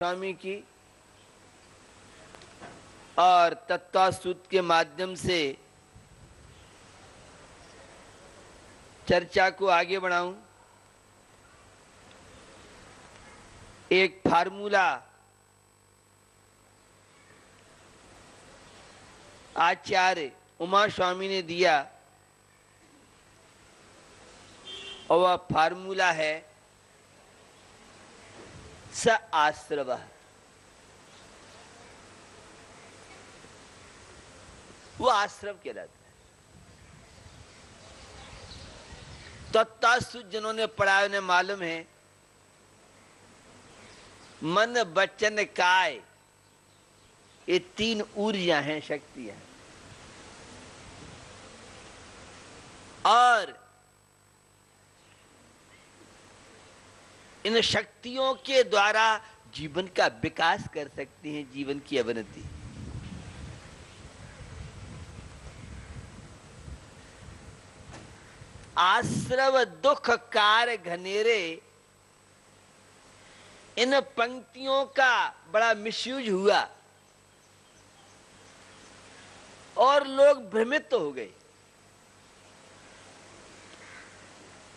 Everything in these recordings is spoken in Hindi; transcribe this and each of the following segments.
स्वामी की और तत्वसूत्र के माध्यम से चर्चा को आगे बढ़ाऊं। एक फार्मूला आचार्य उमा स्वामी ने दिया और वह फार्मूला है स आश्रव। वो आश्रव कहलाता है। तत्वसूत्र जिन्होंने पढ़ा उन्हें मालूम है मन वचन काय ये तीन ऊर्जा हैं, शक्तियां, और इन शक्तियों के द्वारा जीवन का विकास कर सकती हैं, जीवन की अवनति। आश्रव दुख कार घनेरे, इन पंक्तियों का बड़ा मिसयूज हुआ और लोग भ्रमित हो गए।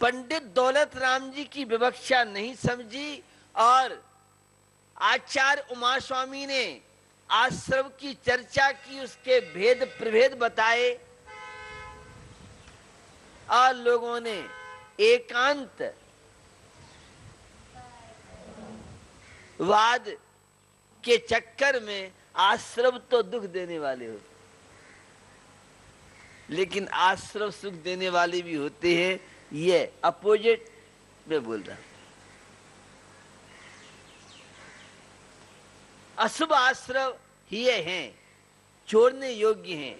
पंडित दौलत राम जी की विवक्षा नहीं समझी और आचार्य उमा स्वामी ने आश्रव की चर्चा की, उसके भेद प्रभेद बताए और लोगों ने एकांत वाद के चक्कर में आश्रव तो दुख देने वाले होते, लेकिन आश्रव सुख देने वाले भी होते हैं। ये अपोजिट में बोल रहा हूं। अशुभ आश्रव ये हैं, छोड़ने योग्य हैं,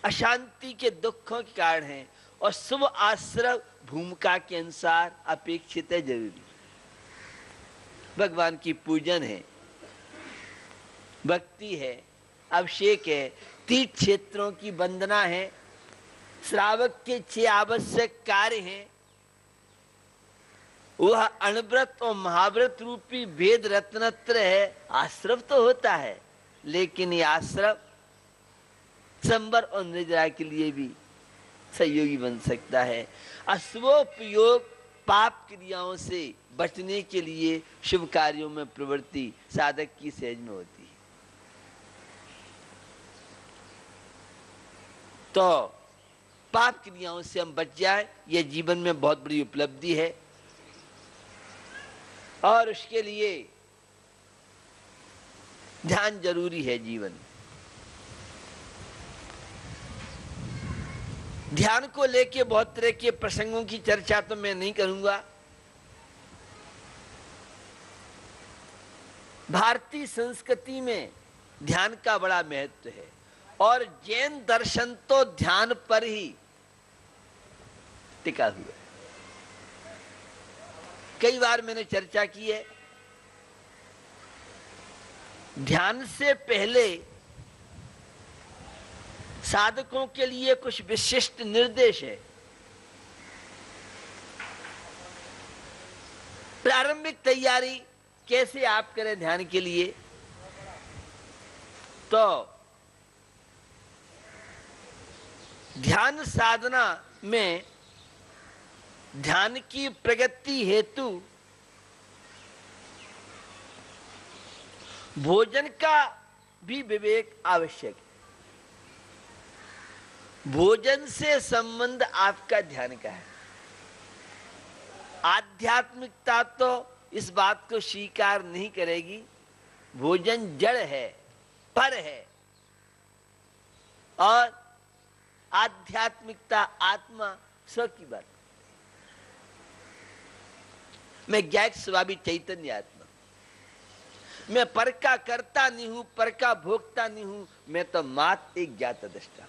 अशांति के दुखों के कारण हैं, और शुभ आश्रव भूमिका के अनुसार अपेक्षित है, जरूरी। भगवान की पूजन है, भक्ति है, अभिषेक है, तीर्थ क्षेत्रों की वंदना है, श्रावक के 6 आवश्यक कार्य हैं, वह अणव्रत और महाव्रत रूपी वेद रत्नत्र है। आश्रव तो होता है, लेकिन ये आश्रव संवर और निद्रा के लिए भी सहयोगी बन सकता है। अशुभोपयोग पाप क्रियाओं से बचने के लिए शुभ कार्यों में प्रवृत्ति साधक की सहज में होती है। तो पाप क्रियाओं से हम बच जाए, यह जीवन में बहुत बड़ी उपलब्धि है, और उसके लिए ध्यान जरूरी है। जीवन ध्यान को लेके बहुत तरह के प्रसंगों की चर्चा तो मैं नहीं करूंगा। भारतीय संस्कृति में ध्यान का बड़ा महत्व है, और जैन दर्शन तो ध्यान पर ही टिका हुआ है। कई बार मैंने चर्चा की है, ध्यान से पहले साधकों के लिए कुछ विशिष्ट निर्देश है। प्रारंभिक तैयारी कैसे आप करें ध्यान के लिए, तो ध्यान साधना में ध्यान की प्रगति हेतु भोजन का भी विवेक आवश्यक है। भोजन से संबंध आपका ध्यान का है। आध्यात्मिकता तो इस बात को स्वीकार नहीं करेगी, भोजन जड़ है, पर है, और आध्यात्मिकता आत्मा स्व की बात। मैं ज्ञात स्वभावी चैतन्य आत्मा, मैं पर का करता नहीं हूं, पर का भोगता नहीं हूं, मैं तो मात्र एक ज्ञात दृष्टा।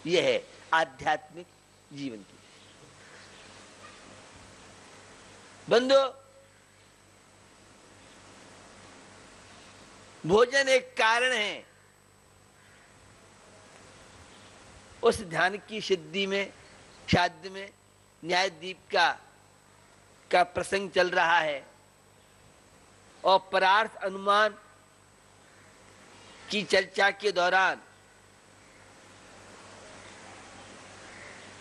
यह है आध्यात्मिक जीवन की। बंधु, भोजन एक कारण है उस ध्यान की सिद्धि में। शादी में न्यायदीप का प्रसंग चल रहा है, और परार्थ अनुमान की चर्चा के दौरान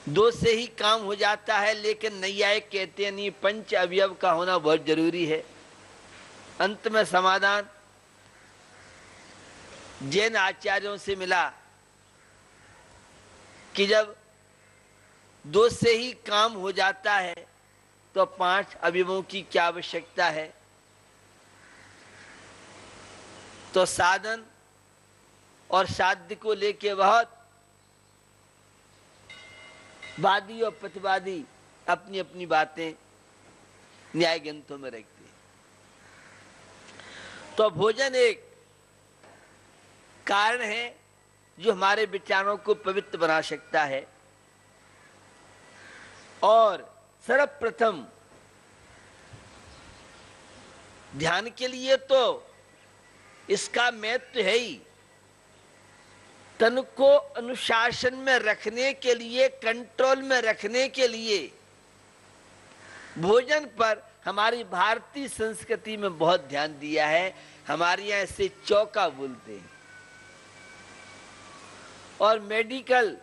दो से ही काम हो जाता है, लेकिन नैयायिक कहते हैं नहीं, पंच अवयव का होना बहुत जरूरी है। अंत में समाधान जैन आचार्यों से मिला कि जब दो से ही काम हो जाता है तो पांच अवयवों की क्या आवश्यकता है। तो साधन और साध्य को लेके बहुत वादी और प्रतिवादी अपनी अपनी बातें न्याय ग्रंथों में रखते हैं। तो भोजन एक कारण है जो हमारे विचारों को पवित्र बना सकता है। और सर्वप्रथम ध्यान के लिए तो इसका महत्व है ही। तन को अनुशासन में रखने के लिए, कंट्रोल में रखने के लिए भोजन पर हमारी भारतीय संस्कृति में बहुत ध्यान दिया है। हमारे यहाँ इसे चौका बोलते हैं और मेडिकल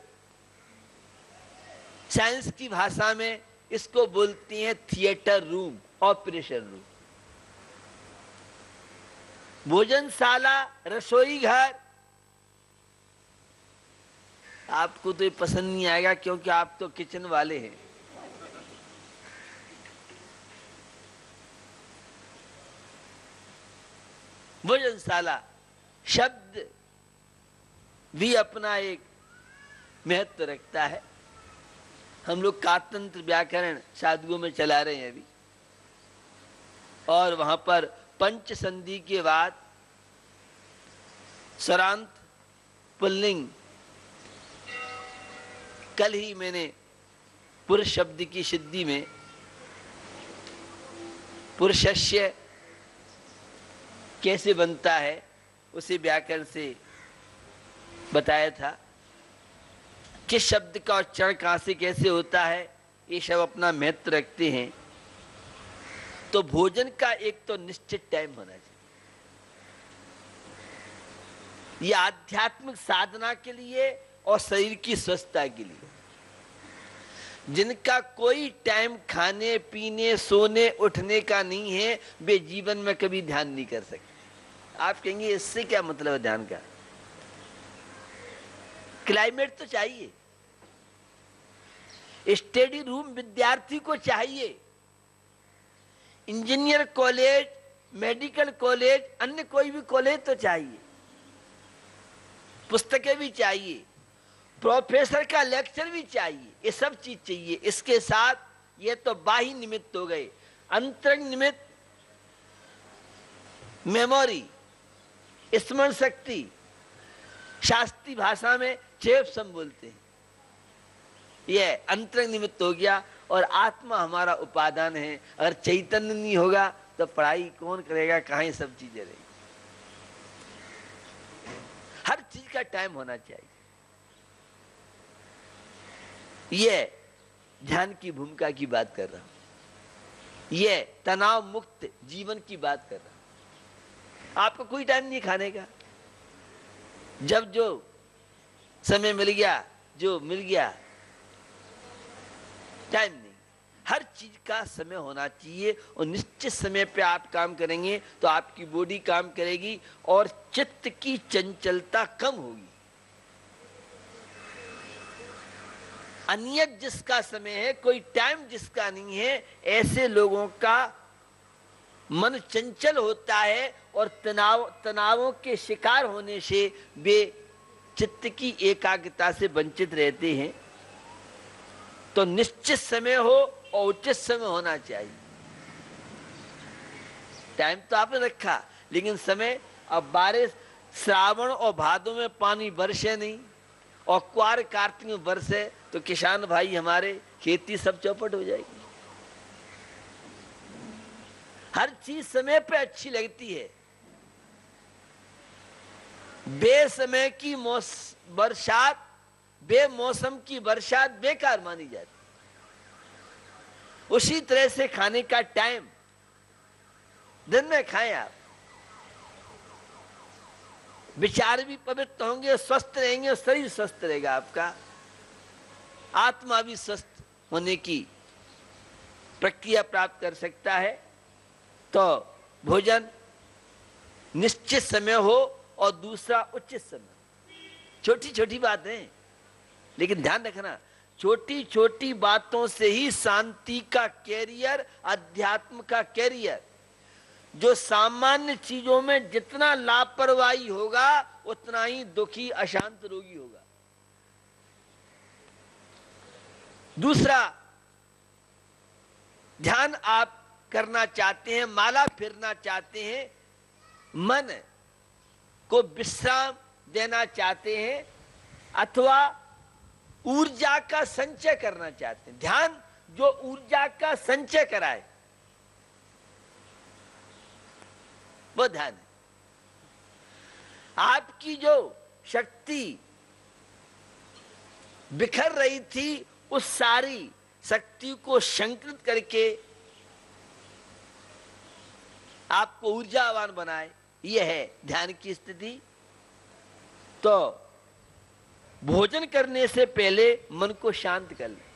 साइंस की भाषा में इसको बोलते हैं थिएटर रूम, ऑपरेशन रूम। भोजनशाला, रसोई घर। आपको तो ये पसंद नहीं आएगा क्योंकि आप तो किचन वाले हैं। भोजनशाला शब्द भी अपना एक महत्व रखता है। हम लोग कातंत्र व्याकरण साधुओं में चला रहे हैं अभी, और वहां पर पंच संधि के बाद स्वरांत पुल्लिंग, कल ही मैंने पुरुष शब्द की सिद्धि में पुरुषस्य कैसे बनता है उसे व्याकरण से बताया था। किस शब्द का उच्चारण कहां से कैसे होता है, ये सब अपना महत्व रखते हैं। तो भोजन का एक तो निश्चित टाइम होना चाहिए। ये आध्यात्मिक साधना के लिए और शरीर की स्वस्थता के लिए। जिनका कोई टाइम खाने पीने सोने उठने का नहीं है, वे जीवन में कभी ध्यान नहीं कर सकते। आप कहेंगे इससे क्या मतलब है ध्यान का? क्लाइमेट तो चाहिए, स्टडी रूम विद्यार्थी को चाहिए, इंजीनियर कॉलेज, मेडिकल कॉलेज, अन्य कोई भी कॉलेज तो चाहिए, पुस्तकें भी चाहिए, प्रोफेसर का लेक्चर भी चाहिए, ये सब चीज चाहिए। इसके साथ ये तो बाह्य निमित्त हो गए। अंतरंग निमित्त मेमोरी, स्मरण शक्ति, शास्त्रीय भाषा में चेपसम बोलते हैं, ये अंतरंग निमित्त हो गया। और आत्मा हमारा उपादान है। अगर चैतन्य नहीं होगा तो पढ़ाई कौन करेगा, कहाँ ये सब चीजें रहेगी। हर चीज का टाइम होना चाहिए। ये ध्यान की भूमिका की बात कर रहा हूं, ये तनाव मुक्त जीवन की बात कर रहा हूं। आपको कोई टाइम नहीं खाने का, जब जो समय मिल गया, जो मिल गया, टाइम नहीं। हर चीज का समय होना चाहिए और निश्चित समय पे आप काम करेंगे तो आपकी बॉडी काम करेगी और चित्त की चंचलता कम होगी। अनियत जिसका समय है, कोई टाइम जिसका नहीं है, ऐसे लोगों का मन चंचल होता है और तनावों के शिकार होने से वे चित्त की एकाग्रता से वंचित रहते हैं। तो निश्चित समय हो और उचित समय होना चाहिए। टाइम तो आपने रखा, लेकिन समय, अब बारिश श्रावण और भादों में पानी बरसे नहीं और क्वार कार्तिक में बरसे तो किसान भाई हमारे खेती सब चौपट हो जाएगी। हर चीज समय पे अच्छी लगती है। बेसमय की बरसात, बेमौसम की बरसात बेकार मानी जाती। उसी तरह से खाने का टाइम, दिन में खाएं आप, विचार भी पवित्र होंगे, स्वस्थ रहेंगे, शरीर स्वस्थ रहेगा आपका, आत्मा भी स्वस्थ होने की प्रक्रिया प्राप्त कर सकता है। तो भोजन निश्चित समय हो और दूसरा उचित समय। छोटी छोटी बातें, लेकिन ध्यान रखना, छोटी छोटी बातों से ही शांति का कैरियर, अध्यात्म का कैरियर। जो सामान्य चीजों में जितना लापरवाही होगा उतना ही दुखी अशांत रोगी होगा। दूसरा, ध्यान आप करना चाहते हैं, माला फिरना चाहते हैं, मन को विश्राम देना चाहते हैं, अथवा ऊर्जा का संचय करना चाहते हैं। ध्यान जो ऊर्जा का संचय कराए वो ध्यान है। आपकी जो शक्ति बिखर रही थी उस सारी शक्ति को संकृत करके आपको ऊर्जावान बनाए, यह है ध्यान की स्थिति। तो भोजन करने से पहले मन को शांत कर ले।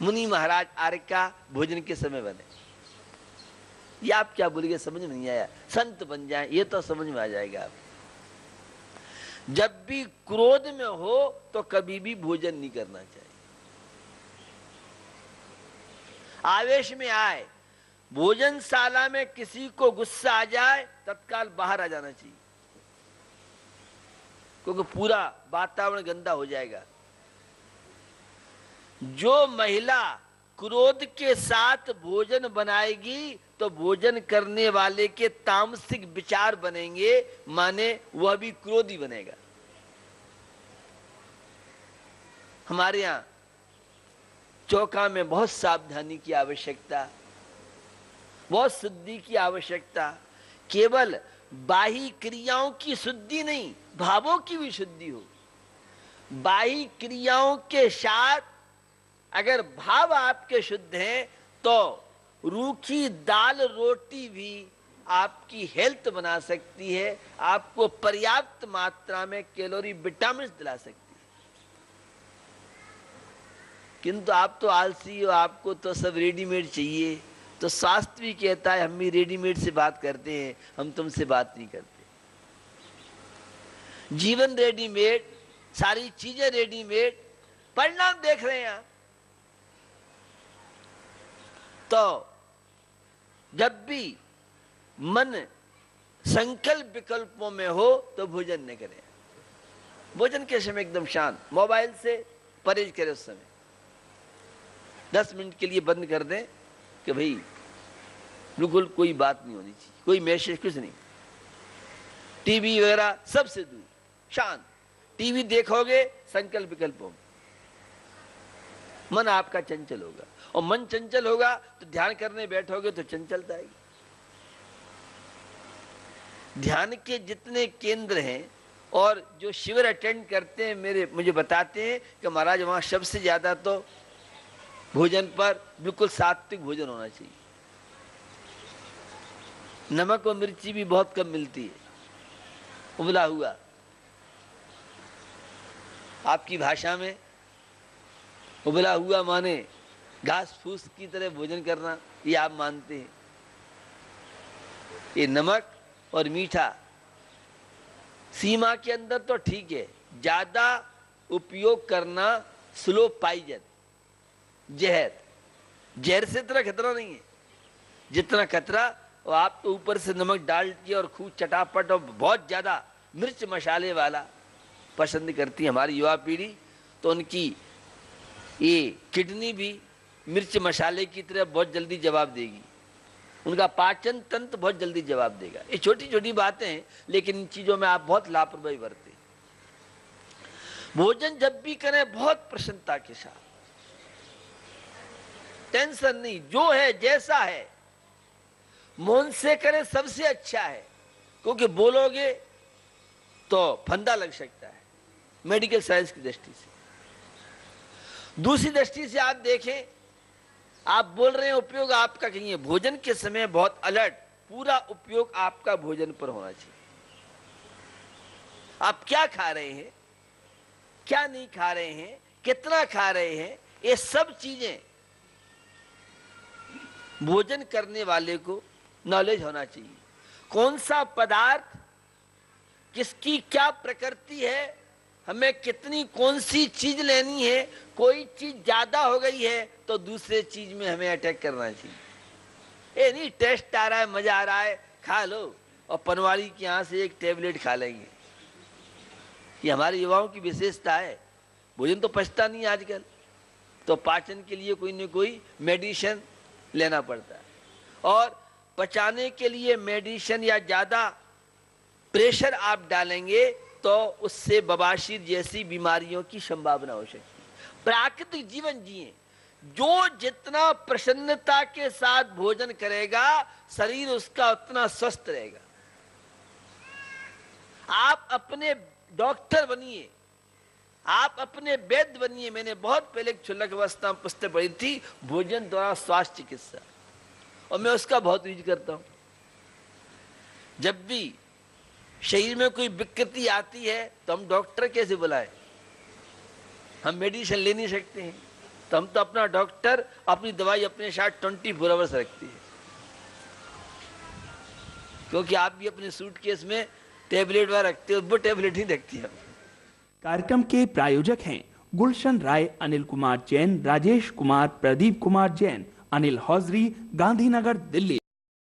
मुनि महाराज आर्य का भोजन के समय बने। ये आप क्या बोलिए, समझ में नहीं आया? संत बन जाए ये तो समझ में आ जाएगा। आप जब भी क्रोध में हो तो कभी भी भोजन नहीं करना चाहिए। आवेश में आए, भोजनशाला में किसी को गुस्सा आ जाए, तत्काल बाहर आ जाना चाहिए, क्योंकि पूरा वातावरण गंदा हो जाएगा। जो महिला क्रोध के साथ भोजन बनाएगी तो भोजन करने वाले के तामसिक विचार बनेंगे, माने वह भी क्रोधी बनेगा। हमारे यहां चौका में बहुत सावधानी की आवश्यकता, बहुत शुद्धि की आवश्यकता। केवल बाह्य क्रियाओं की शुद्धि नहीं, भावों की भी शुद्धि हो। बाह्य क्रियाओं के साथ अगर भाव आपके शुद्ध हैं तो रूखी दाल रोटी भी आपकी हेल्थ बना सकती है, आपको पर्याप्त मात्रा में कैलोरी विटामिन दिला सकती है। किंतु आप तो आलसी हो, आपको तो सब रेडीमेड चाहिए। तो शास्त्र भी कहता है हम भी रेडीमेड से बात करते हैं, हम तुमसे बात नहीं करते। जीवन रेडीमेड, सारी चीजें रेडीमेड, परिणाम देख रहे हैं आप। तो जब भी मन संकल्प विकल्पों में हो तो भोजन न करें। भोजन के समय एकदम शांत, मोबाइल से परहेज करें। उस समय 10 मिनट के लिए बंद कर दें कि भाई बिल्कुल कोई बात नहीं होनी चाहिए, कोई मैसेज, कुछ नहीं, टीवी वगैरह सबसे दूर, शांत। टीवी देखोगे संकल्प विकल्पों में, मन आपका चंचल होगा, और मन चंचल होगा तो ध्यान करने बैठोगे तो चंचलता आएगी। ध्यान के जितने केंद्र हैं और जो शिविर अटेंड करते हैं मुझे बताते हैं कि महाराज वहां सबसे ज्यादा तो भोजन पर बिल्कुल सात्विक भोजन होना चाहिए। नमक और मिर्ची भी बहुत कम मिलती है, उबला हुआ। आपकी भाषा में उबला हुआ माने घास फूस की तरह भोजन करना, ये आप मानते हैं। ये नमक और मीठा सीमा के अंदर तो ठीक है, ज्यादा उपयोग करना स्लो पॉइजन, जहर से इतना खतरा नहीं है जितना खतरा। और आप तो ऊपर से नमक डाल के और खूब चटापट और बहुत ज्यादा मिर्च मसाले वाला पसंद करती है हमारी युवा पीढ़ी, तो उनकी ये किडनी भी मिर्च मसाले की तरह बहुत जल्दी जवाब देगी, उनका पाचन तंत्र बहुत जल्दी जवाब देगा। ये छोटी छोटी बातें हैं, लेकिन इन चीजों में आप बहुत लापरवाही बरतें। भोजन जब भी करें बहुत प्रसन्नता के साथ, टेंशन नहीं, जो है जैसा है मौन से करें, सबसे अच्छा है। क्योंकि बोलोगे तो फंदा लग सकता है मेडिकल साइंस की दृष्टि से। दूसरी दृष्टि से आप देखें, आप बोल रहे हैं, उपयोग आपका कहीं है। भोजन के समय बहुत अलर्ट, पूरा उपयोग आपका भोजन पर होना चाहिए। आप क्या खा रहे हैं, क्या नहीं खा रहे हैं, कितना खा रहे हैं, ये सब चीजें भोजन करने वाले को नॉलेज होना चाहिए। कौन सा पदार्थ किसकी क्या प्रकृति है, हमें कितनी कौन सी चीज लेनी है, कोई चीज ज्यादा हो गई है तो दूसरे चीज में हमें अटैक करना चाहिए। ये नहीं टेस्ट आ रहा है, मजा आ रहा है, खा लो और पनवाड़ी के यहां से एक टेबलेट खा लेंगे। ये हमारे युवाओं की विशेषता है। भोजन तो पचता नहीं आजकल, तो पाचन के लिए कोई न कोई मेडिसिन लेना पड़ता है, और पचाने के लिए मेडिसिन या ज्यादा प्रेशर आप डालेंगे तो उससे बवासीर जैसी बीमारियों की संभावना हो सकती है। प्राकृतिक जीवन जिए, जो जितना प्रसन्नता के साथ भोजन करेगा शरीर उसका उतना स्वस्थ रहेगा। आप अपने डॉक्टर बनिए, आप अपने वैद्य बनिए। मैंने बहुत पहले एक क्षुल्लक अवस्था में पुस्तक पढ़ी थी, भोजन द्वारा स्वास्थ्य चिकित्सा, और मैं उसका बहुत यूज करता हूं। जब भी शरीर में कोई विकृति आती है तो हम डॉक्टर कैसे बुलाएं, हम मेडिसिन ले नहीं सकते हैं, तो हम तो अपना डॉक्टर अपनी दवाई अपने साथ 24 आवर्स रखती है, क्योंकि आप भी अपने सूटकेस में टेबलेट वह रखते हो, वो टेबलेट ही रखती है। कार्यक्रम के प्रायोजक हैं गुलशन राय, अनिल कुमार जैन, राजेश कुमार, प्रदीप कुमार जैन, अनिल हौजरी, गांधीनगर, दिल्ली।